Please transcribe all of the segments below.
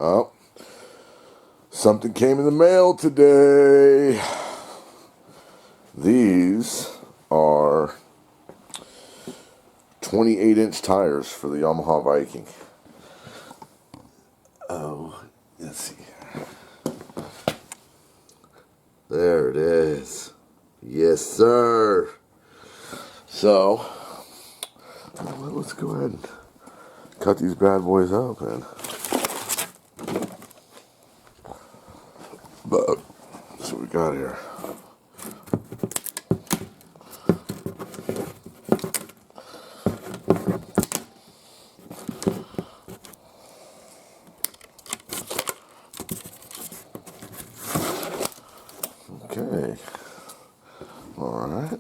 Oh, something came in the mail today. These are 28-inch tires for the Yamaha Viking. Oh, let's see. There it is. Yes, sir. So, let's go ahead and cut these bad boys open. But, that's what we got here. Okay. All right.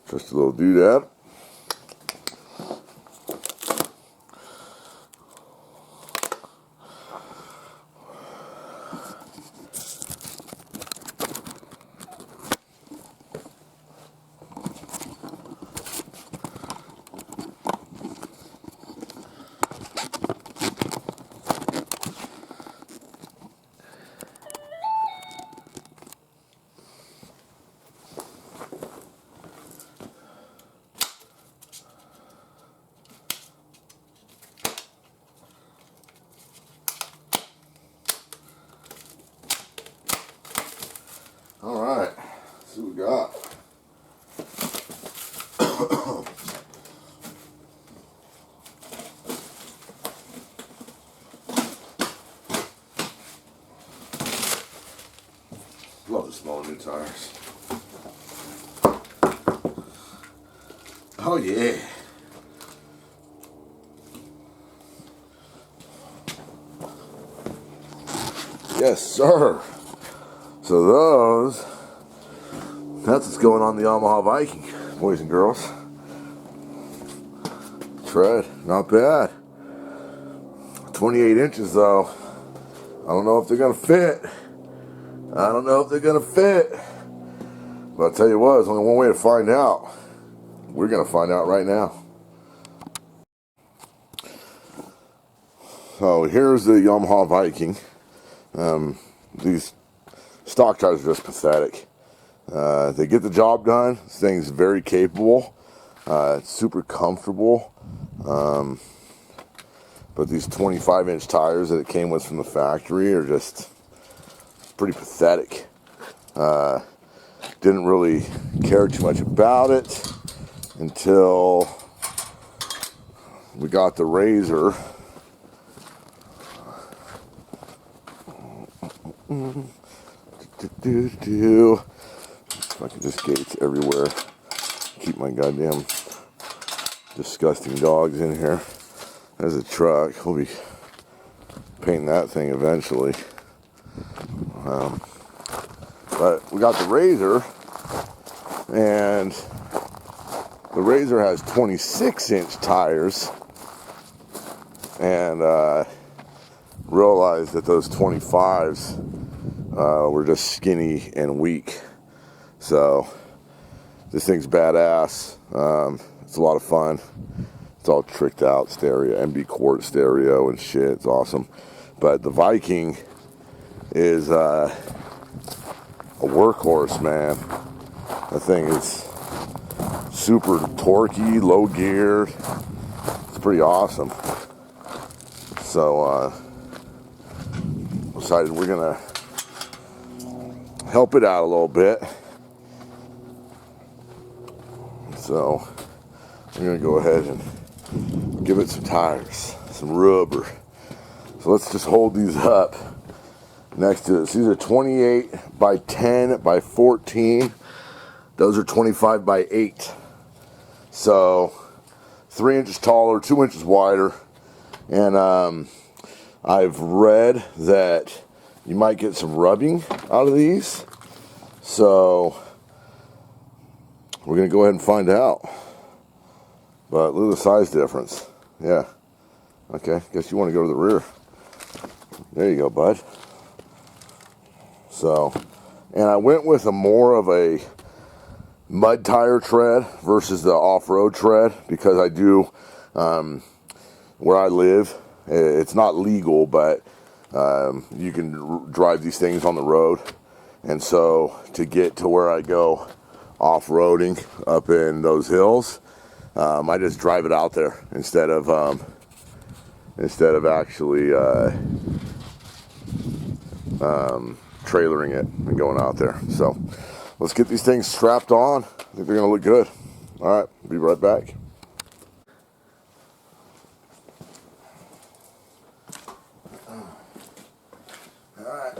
Just a little doodad. All right, let's see what we got. Love the small new tires. Oh yeah. Yes, sir. So that's what's going on the Yamaha Viking, boys and girls. Tread, not bad. 28 inches though. I don't know if they're gonna fit. But I'll tell you what, there's only one way to find out. We're gonna find out right now. So here's the Yamaha Viking. These stock tires are just pathetic. They get the job done. This thing's very capable. It's super comfortable. But these 25-inch tires that it came with from the factory are just pretty pathetic. Didn't really care too much about it until we got the Razor. Fucking just gates everywhere. Keep my goddamn disgusting dogs in here. There's a truck. We'll be painting that thing eventually. But we got the Razor, and the Razor has 26-inch tires, and realized that those 25s were just skinny and weak. So this thing's badass. It's a lot of fun. It's all tricked out stereo, MD quart stereo and shit. It's awesome. But the Viking is a workhorse, man. That thing is super torquey, low geared. It's pretty awesome. So decided we're gonna help it out a little bit. So I'm gonna go ahead and give it some tires, some rubber. So let's just hold these up next to this. These are 28 by 10 by 14. Those are 25 by 8. So 3 inches taller, 2 inches wider. And I've read that you might get some rubbing out of these. So we're going to go ahead and find out. But look at the size difference. Yeah. Okay, guess you want to go to the rear. There you go, bud. So, and I went with a more of a mud tire tread versus the off-road tread, because I do, where I live, it's not legal, but you can drive these things on the road. And so to get to where I go off-roading up in those hills, I just drive it out there instead of actually trailering it and going out there. So let's get these things strapped on. I think they're gonna look good. All right, be right back. All right.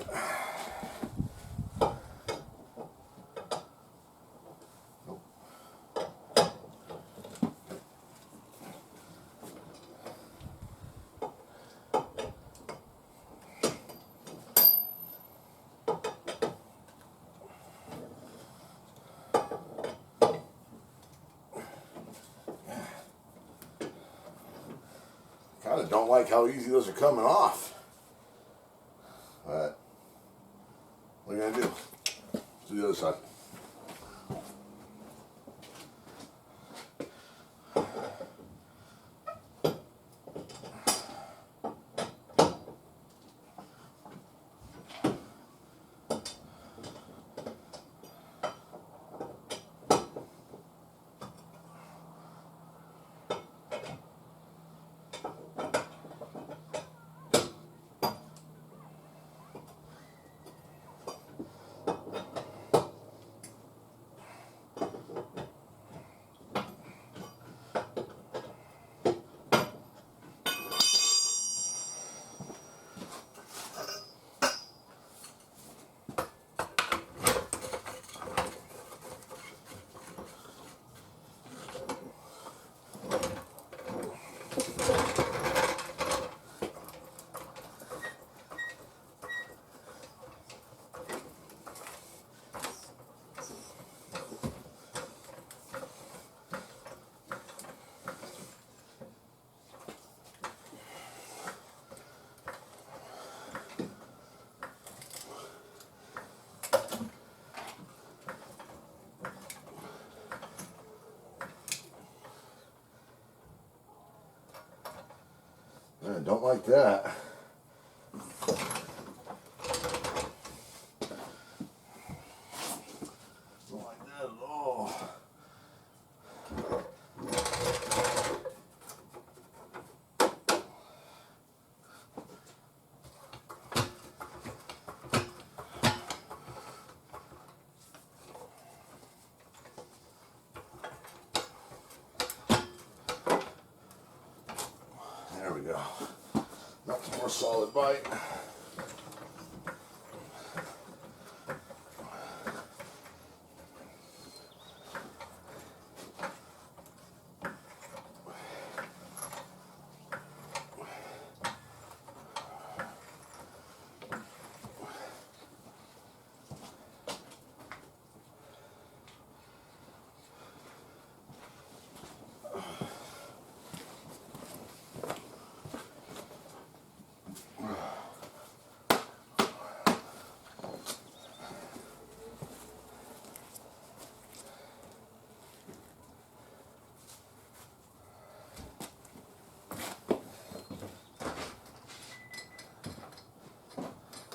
Kind of don't like how easy those are coming off. But what are you gonna do? Let's do the other side. I don't like that. Don't like that at all. There we go. Got some more solid bite.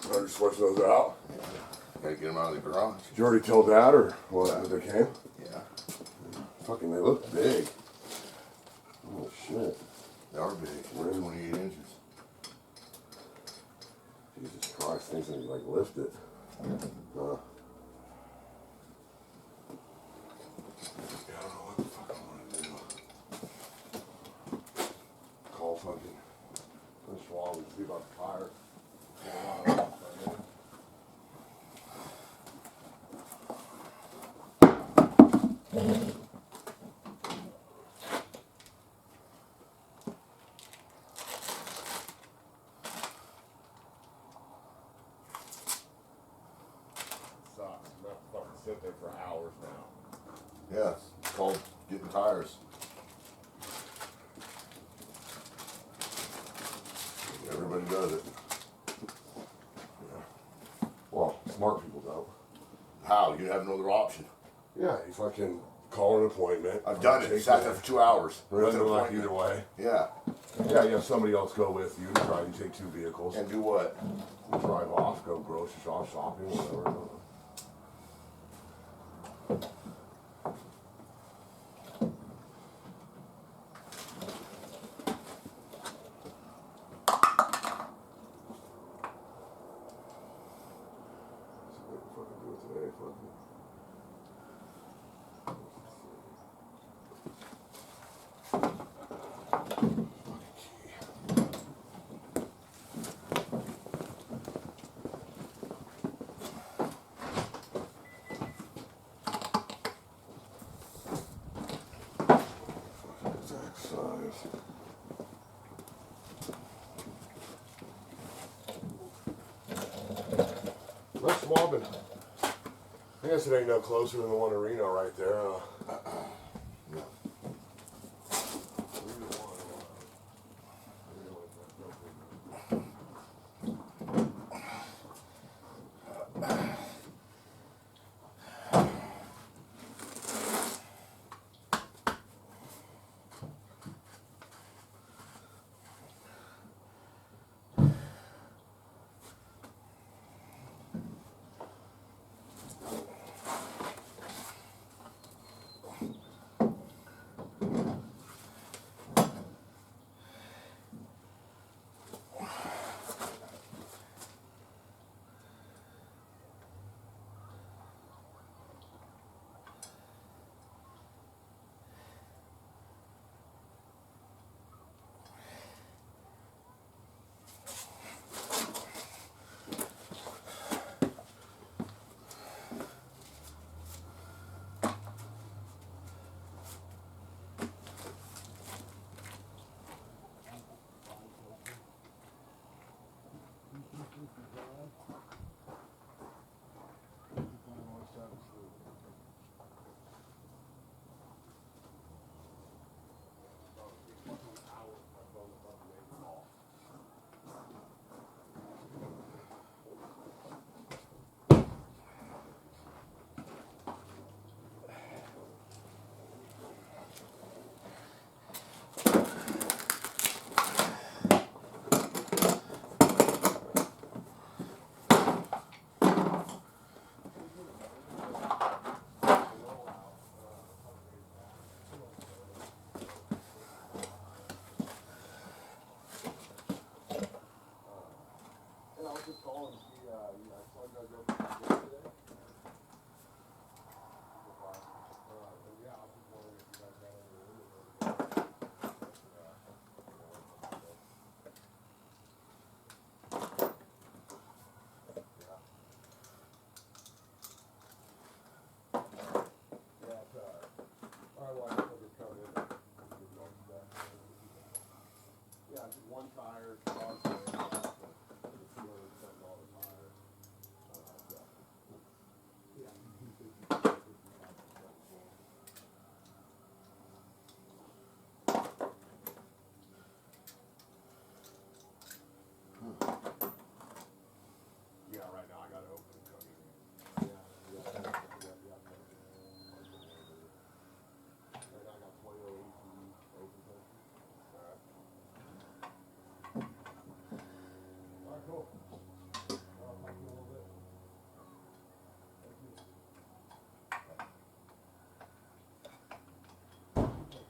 I just switch those out. Gotta get them out of the garage. Did you already tell Dad or what? Yeah. They came? Yeah. Fucking, they look big. Oh shit. They are big. They're 28 inches. Jesus Christ, things need to like lift it. Yeah, I don't know what the fuck I want to do. Call fucking Schwab and see about the tire. Sucks. You have to fucking sit there for hours now. Yeah, it's called getting tires. Everybody does it. Yeah. Well, smart people don't. How? You have no other option. Yeah, you fucking call an appointment. I've done it. Sat there for 2 hours. Doesn't like either way. Yeah. Yeah, you have somebody else go with you. Try and take 2 vehicles. And do what? Drive off, go grocery shop, shopping, whatever. Let's swabbing. I guess it ain't no closer than the one in Reno right there. No.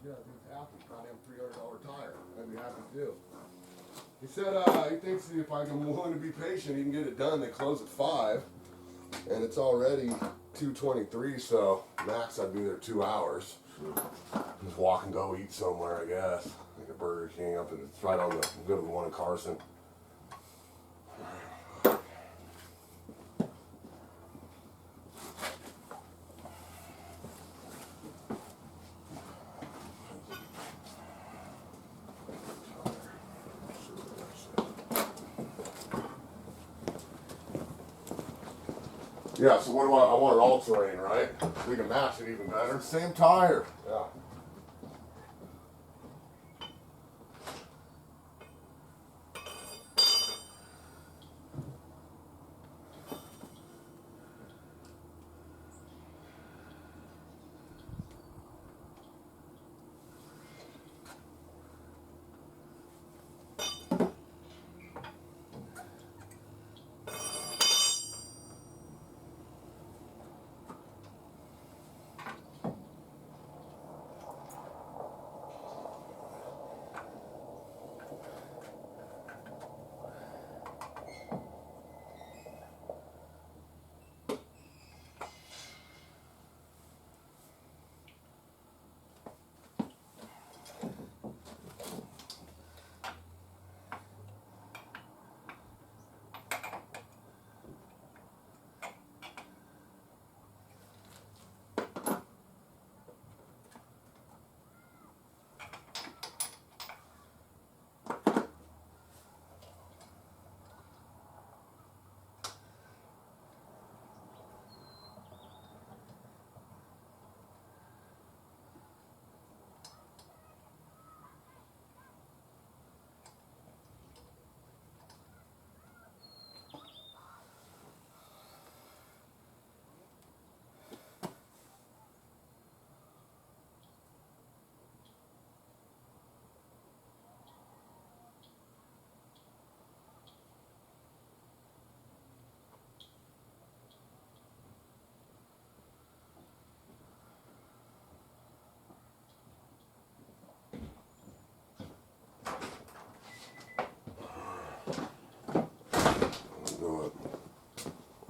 Yeah, he's happy. Got him $300 tire. I'd be happy to do. He said he thinks if I'm willing to be patient, he can get it done. They close at 5, and it's already 2:23. So max, I'd be there 2 hours. Just walk and go eat somewhere, I guess. Like a Burger King up, and it's right on the good one in Carson. Yeah, so what do I want an all-terrain, right? We can match it even better. Same tire. Yeah.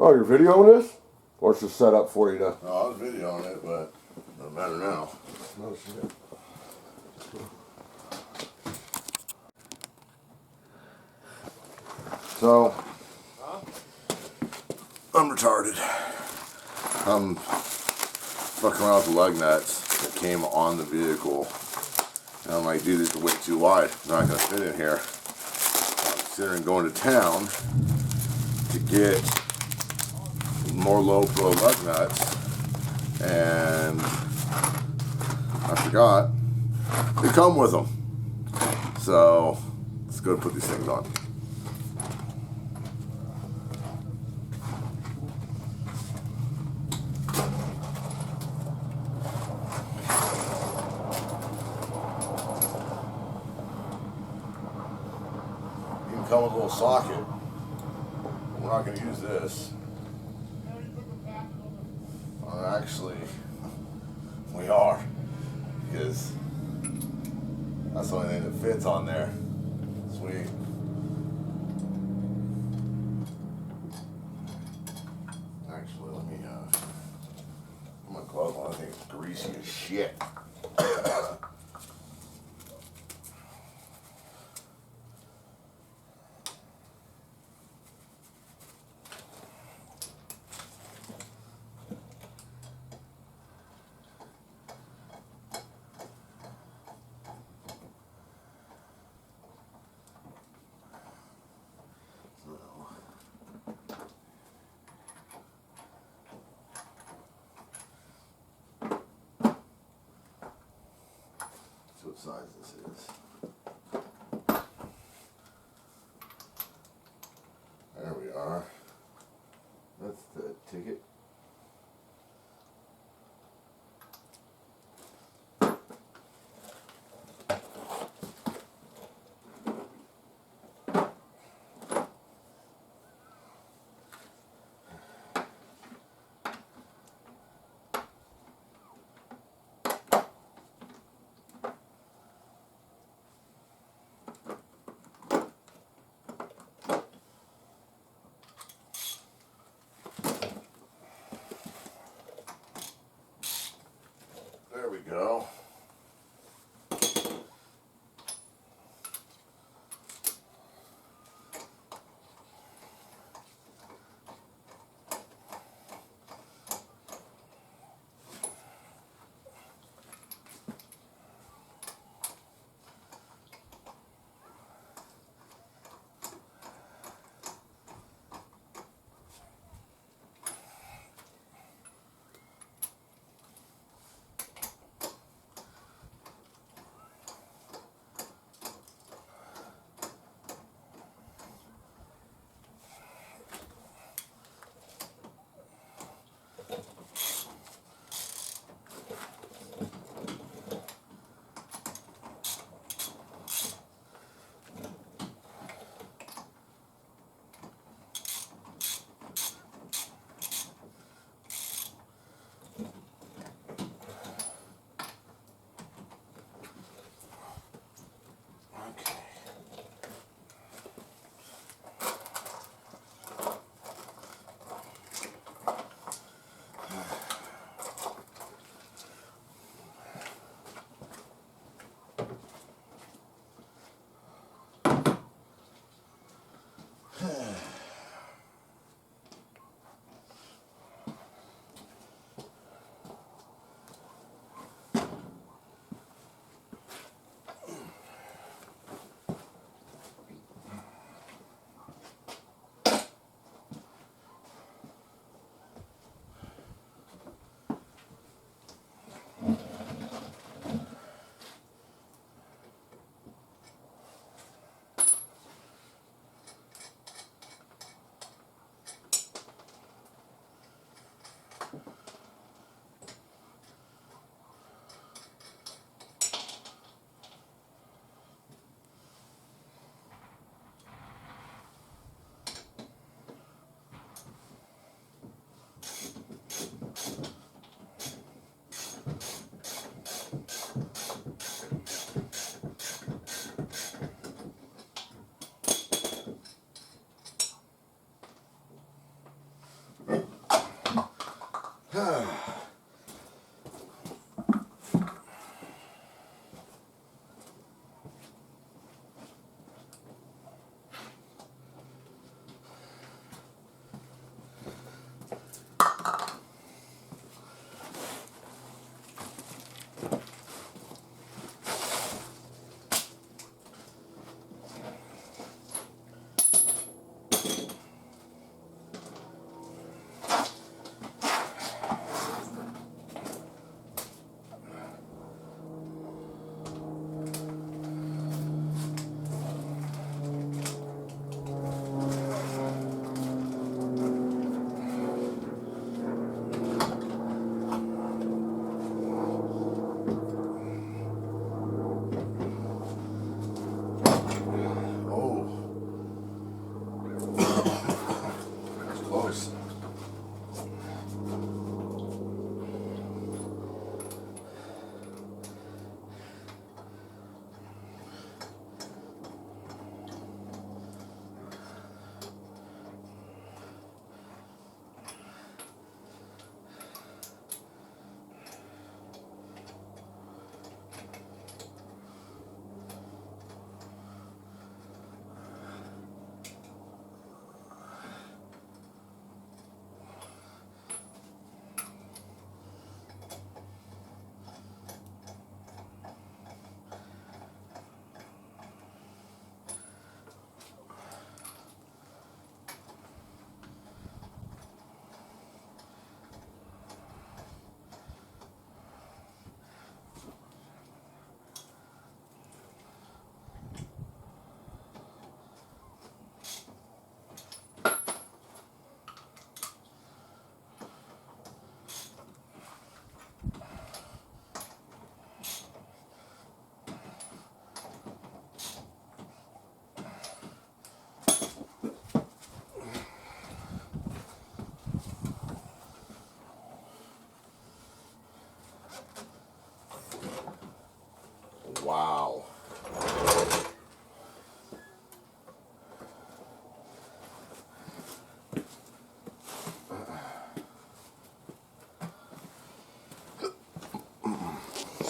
Oh, you're videoing this? Or it's just set up for you to... No, I was videoing it, but it doesn't matter now. No shit. So, I'm retarded. I'm fucking around with the lug nuts that came on the vehicle. And I'm like, dude, this is way too wide. I'm not going to fit in here. So I'm considering going to town to get more low flow lug nuts. And I forgot they come with them. So let's go put these things on. Come with a little socket. We're not going to use this. Actually, we are, because that's the only thing that fits on there. Sweet. Actually, let me put my glove on. I think it's greasy as shit. What size this is. There we are. That's the ticket. There we go.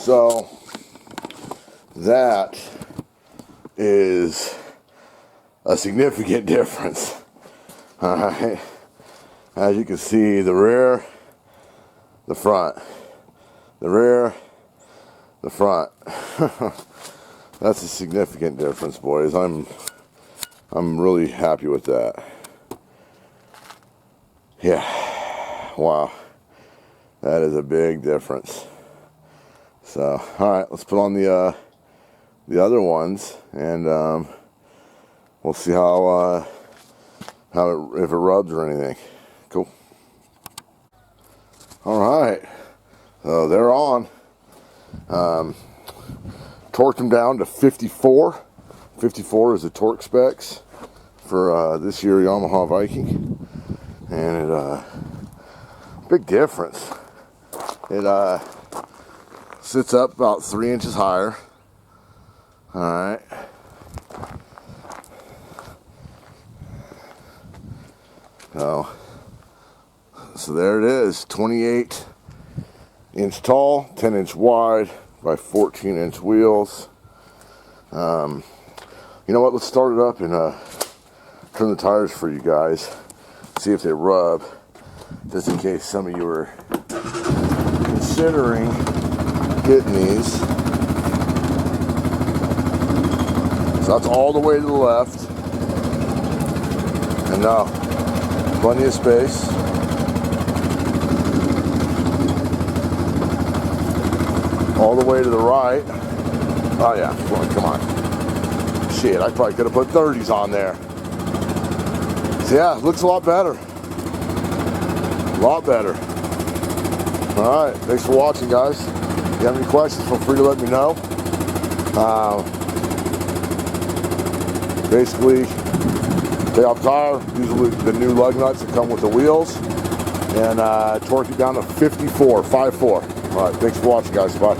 So that is a significant difference. Alright, as you can see, the rear, the front, the rear, the front. That's a significant difference, boys. I'm really happy with that. Yeah, wow, that is a big difference. So, all right, let's put on the other ones, and we'll see how if it rubs or anything. Cool. All right, so they're on. Torqued them down to 54. 54 is the torque specs for this year Yamaha Viking, and it big difference. It sits up about 3 inches higher. All right. So there it is, 28-inch tall, 10-inch wide by 14-inch wheels. You know what? Let's start it up and turn the tires for you guys. See if they rub, just in case some of you are considering getting these. So that's all the way to the left. And now, plenty of space. All the way to the right. Oh yeah, come on. Shit, I probably could have put 30s on there. So yeah, looks a lot better. A lot better. Alright, thanks for watching, guys. If you have any questions, feel free to let me know. Basically, take off tire, use the new lug nuts that come with the wheels, and torque it down to 54, 5.4. Alright, thanks for watching, guys. Bye.